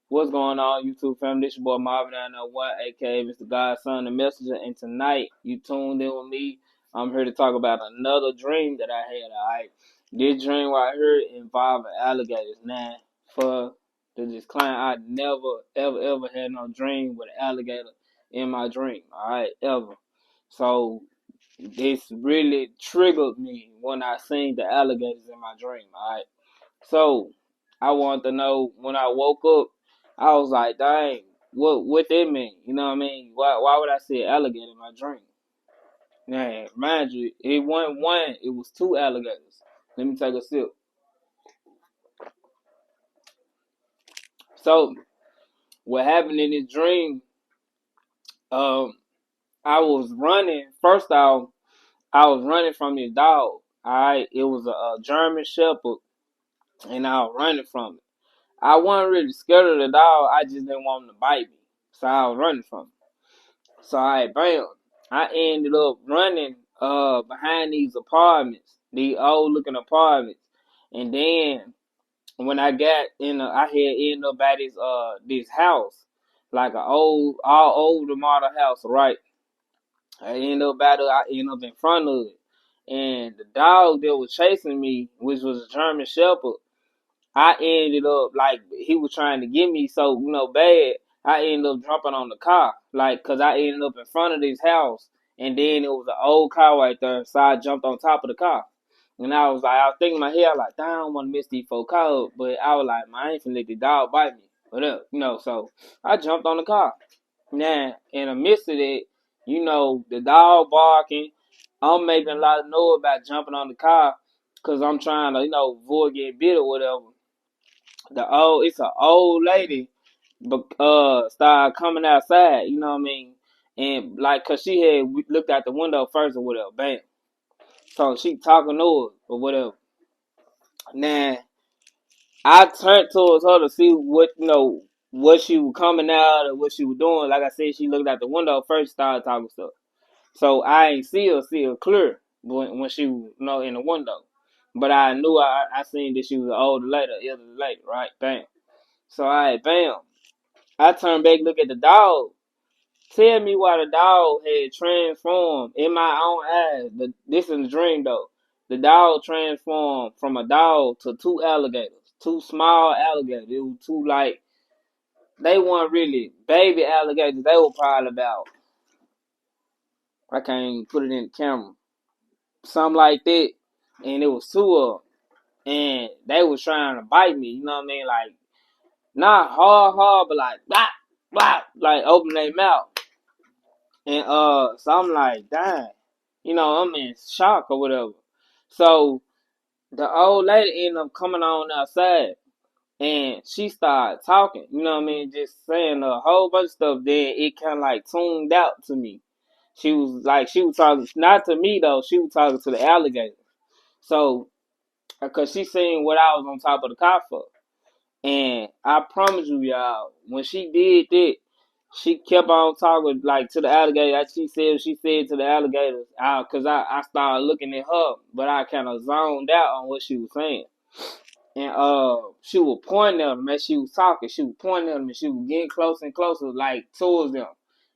What's going on, YouTube family? This your boy Marvin 901, aka Mr. Godson, the Messenger, and tonight you tuned in with me. I'm here to talk about another dream that I had. Alright, this dream right here involving alligators. Now, for the disclaimer, I never ever had no dream with an alligator in my dream. Alright, ever. So this really triggered me when I seen the alligators in my dream. Alright. So I wanted to know when I woke up, I was like, dang, what that mean? You know what I mean? Why would I see an alligator in my dream? Now, mind you, it wasn't one, it was two alligators. Let me take a sip. So what happened in this dream, um, I was running, first off, I was running from this dog. Alright, it was a German Shepherd, and I was running from it. I wasn't really scared of the dog, I just didn't want him to bite me. So I was running from him. So bam, I ended up running behind these apartments, these old looking apartments. And then when I got in I had ended up at this house, like a all older model house, right? I ended up in front of it. And the dog that was chasing me, which was a German Shepherd, I ended up like he was trying to get me so bad. I ended up jumping on the car, like, cause I ended up in front of this house, and then it was an old car right there, so I jumped on top of the car, and I was thinking in my head like, damn, I don't want to miss these four cars, but I was like, man, I ain't finna let the dog bite me, whatever. So I jumped on the car. Now, in the midst of it, the dog barking, I'm making a lot of noise about jumping on the car, cause I'm trying to, avoid getting bit or whatever. It's an old lady, but started coming outside. You know what I mean? And like, cause she had looked out the window first or whatever. Bam. So she talking to us or whatever. Now I turned towards her to see what she was coming out or what she was doing. Like I said, she looked out the window first, started talking stuff. So I ain't see her clear when she was in the window. But I knew I seen that she was an older lady, elderly lady, right? Bam. So bam. I turned back, look at the dog. Tell me why the dog had transformed in my own eyes. This is a dream though. The dog transformed from a dog to two alligators, two small alligators. It was two like they weren't really baby alligators. They were probably about I can't even put it in the camera, something like that. And it was two of them, and they was trying to bite me. You know what I mean? Like not hard, but like blah blah, like open their mouth. And so I'm like, dang, I'm in shock or whatever. So the old lady ended up coming on outside and she started talking, you know what I mean, just saying a whole bunch of stuff. Then it kinda like tuned out to me. She was talking not to me though, she was talking to the alligator. So cause she seen what I was on top of the car for. And I promise you, y'all, when she did that, she kept on talking like to the alligator. Like she said to the alligators, cause I started looking at her, but I kind of zoned out on what she was saying. And she was pointing at them as she was talking. She was pointing at them and she was getting closer and closer, like towards them.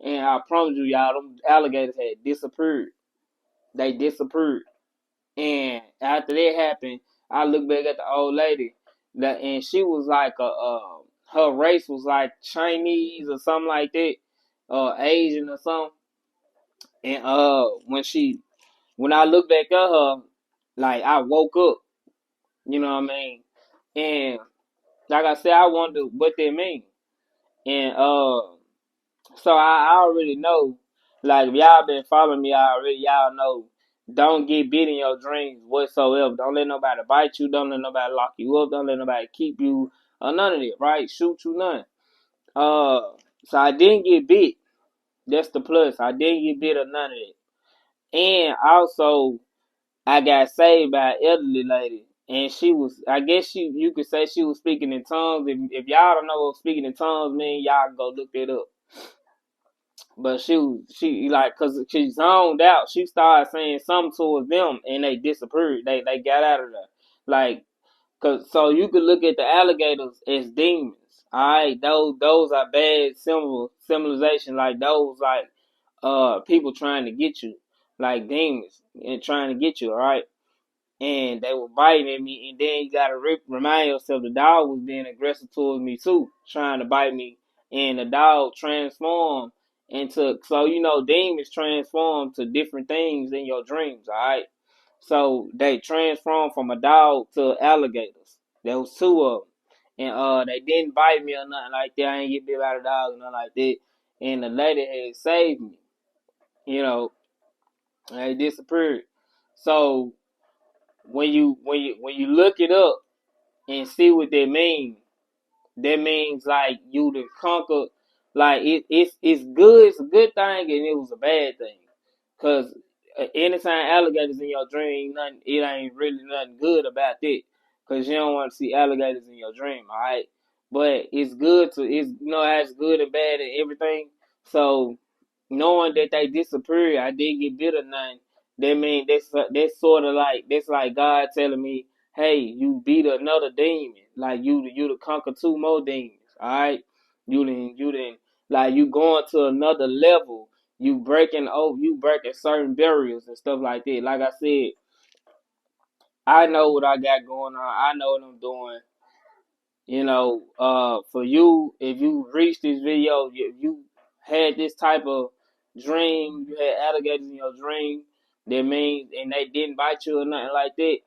And I promise you, y'all, them alligators had disappeared. They disappeared. And after that happened, I looked back at the old lady, and she was like her race was like Chinese or something like that, Asian or something. And when I looked back at her, like I woke up, you know what I mean? And like I said, I wondered what they mean. And so I already know, like if y'all been following me already, y'all know don't get bit in your dreams whatsoever. Don't let nobody bite you. Don't let nobody lock you up. Don't let nobody keep you or none of it, right? Shoot you none. Uh, so I didn't get bit. That's the plus. I didn't get bit or none of it. And also, I got saved by an elderly lady. And she was, I guess you could say she was speaking in tongues. If y'all don't know what speaking in tongues mean, y'all go look that up. But she like, cause she zoned out. She started saying something towards them, and they disappeared. They got out of there. Like, cause so you could look at the alligators as demons. Alright, those are bad symbolization. Like those, like people trying to get you, like demons and trying to get you. All right, and they were biting at me, and then you gotta remind yourself the dog was being aggressive towards me too, trying to bite me, and the dog transformed into, so demons transform to different things in your dreams. All right, so they transformed from a dog to alligators. There was two of them, and they didn't bite me or nothing like that. I ain't get bit by the dog or nothing like that, and the lady had saved me. You know, they disappeared. So when you look it up and see what that means like you to conquer. Like it's good. It's a good thing, and it was a bad thing. Cause anytime alligators in your dream, nothing. It ain't really nothing good about that. Cause you don't want to see alligators in your dream. All right, but it's good to it has good and bad and everything. So knowing that they disappeared, I didn't get bit or nothing. That mean that's sort of like that's like God telling me, hey, you beat another demon. Like you to conquer two more demons. All right, you didn't like you going to another level. You breaking certain barriers and stuff like that. Like I said, I know what I got going on. I know what I'm doing. For you, if you reach this video, if you had this type of dream, you had alligators in your dream, that means, and they didn't bite you or nothing like that,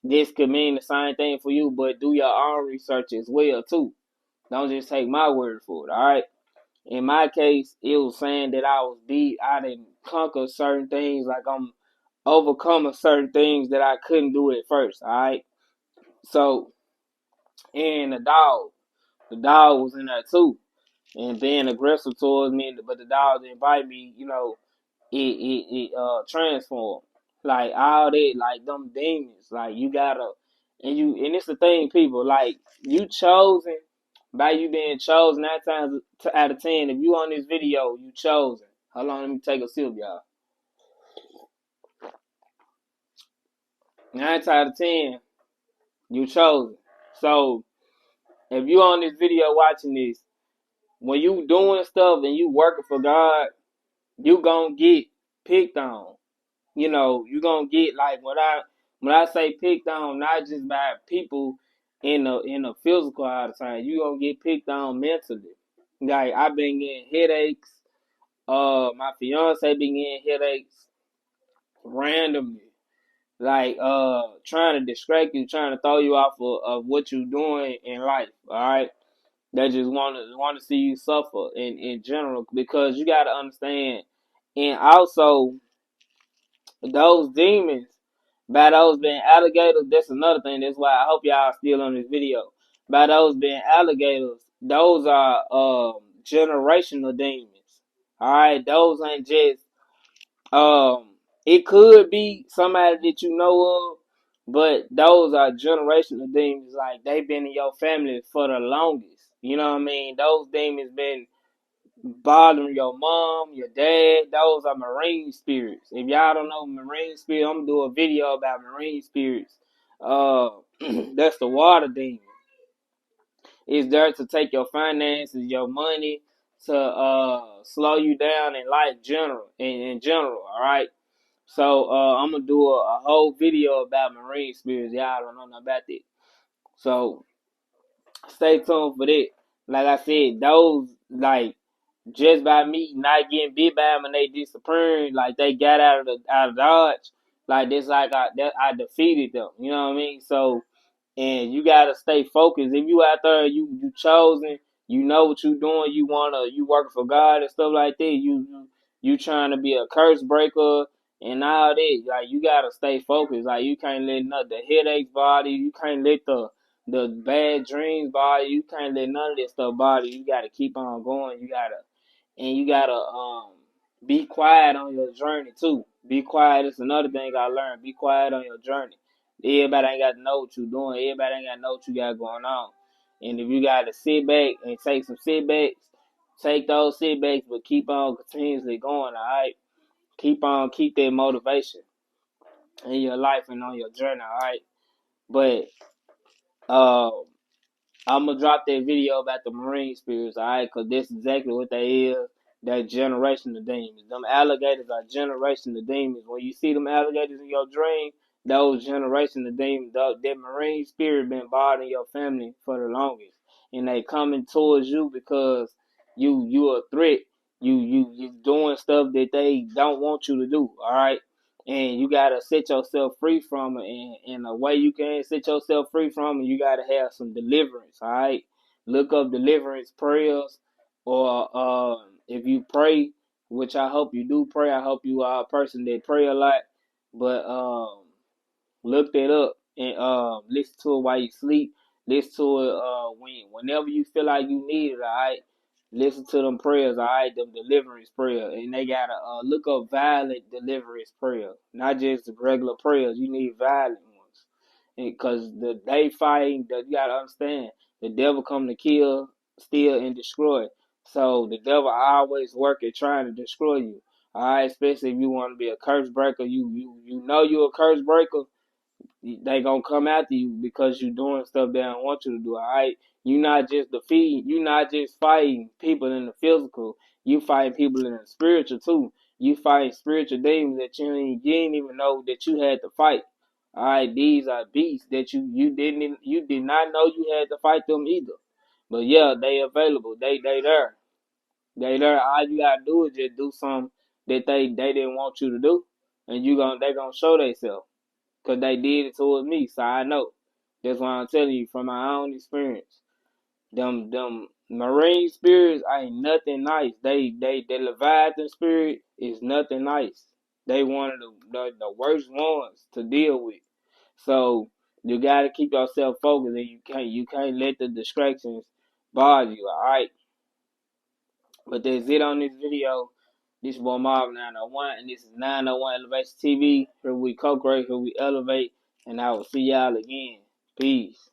this could mean the same thing for you, but do your own research as well, too. Don't just take my word for it, all right? In my case, it was saying that I didn't conquer certain things, like I'm overcoming certain things that I couldn't do at first, all right? So, and the dog was in there too, and being aggressive towards me, but the dog didn't bite me. It transformed like all that, like them demons. Like you gotta, and it's the thing, people. Like you chosen by you being chosen 9 times out of 10. If you on this video, you chosen. Hold on, let me take a sip, y'all. 9 times out of 10, you chosen. So if you on this video watching this, when you doing stuff and you working for God, you gonna get picked on. You gonna get like when I say picked on, not just by people in the physical all the time. You gonna get picked on mentally. Like I've been getting headaches. My fiance been getting headaches randomly. Like trying to distract you, trying to throw you off of what you're doing in life. All right. They just want to see you suffer in general, because you got to understand, and also those demons, by those being alligators, that's another thing. That's why I hope y'all still on this video. By those being alligators, those are generational demons. All right, those ain't just um. It could be somebody that you know of, but those are generational demons. Like they've been in your family for the longest. You know what I mean? Those demons been bothering your mom, your dad. Those are marine spirits. If y'all don't know marine spirits, I'm gonna do a video about marine spirits. Uh, that's the water demon. It's there to take your finances, your money, to slow you down in life in general. All right. So I'm gonna do a whole video about marine spirits. Y'all don't know nothing about that. So stay tuned for that. Like I said, those like just by me not getting bit by them and they disappearing, like they got out of Dodge, like this, like I defeated them. You know what I mean? So, and you gotta stay focused. If you out there, you chosen, you know what you doing. You working for God and stuff like that. You trying to be a curse breaker and all that. Like you gotta stay focused. Like you can't let the headaches bother you. You can't let the bad dreams bother you. You can't let none of that stuff bother you. You gotta keep on going. You gotta be quiet on your journey too. Be quiet. It's another thing I learned. Be quiet on your journey. Everybody ain't got to know what you're doing. Everybody ain't got to know what you got going on. And if you got to sit back and take some setbacks, take those setbacks, but keep on continuously going. All right. Keep that motivation in your life and on your journey. All right. But uh, I'm gonna drop that video about the marine spirits, alright? Cause that's exactly what they is. That generation of demons. Them alligators are generation of demons. When you see them alligators in your dream, those generation of demons, that marine spirit been bothering your family for the longest, and they coming towards you because you a threat. You doing stuff that they don't want you to do. All right, and you gotta set yourself free from it. And the way you can set yourself free from it, you gotta have some deliverance. All right, look up deliverance prayers, or if you pray, which I hope you do pray. I hope you are a person that pray a lot, but look that up and listen to it while you sleep. Listen to it whenever you feel like you need it. All right, listen to them prayers. All right, them deliverance prayer, and they gotta look up violent deliverance prayer, not just regular prayers. You need violent ones, because they fighting. You gotta understand, the devil come to kill, steal, and destroy. So the devil always working trying to destroy you. All right, especially if you want to be a curse breaker. You know you a curse breaker, they gonna come after you because you doing stuff they don't want you to do. All right, you not just fighting people in the physical. You fighting people in the spiritual too. You fighting spiritual demons that you didn't even know that you had to fight. All right, these are beasts that you did not know you had to fight them either. But yeah, they available. They there. They there. All you gotta do is just do something that they didn't want you to do, and they gonna show themselves. Cause they did it towards me, so I know. That's why I'm telling you from my own experience. Them marine spirits ain't nothing nice. The Leviathan spirit is nothing nice. They one of the worst ones to deal with. So you gotta keep yourself focused, and you can't let the distractions bother you. All right. But that's it on this video. This is boy Marv 901, and this is 901 Elevation TV. Here we co-create, here we elevate, and I will see y'all again. Peace.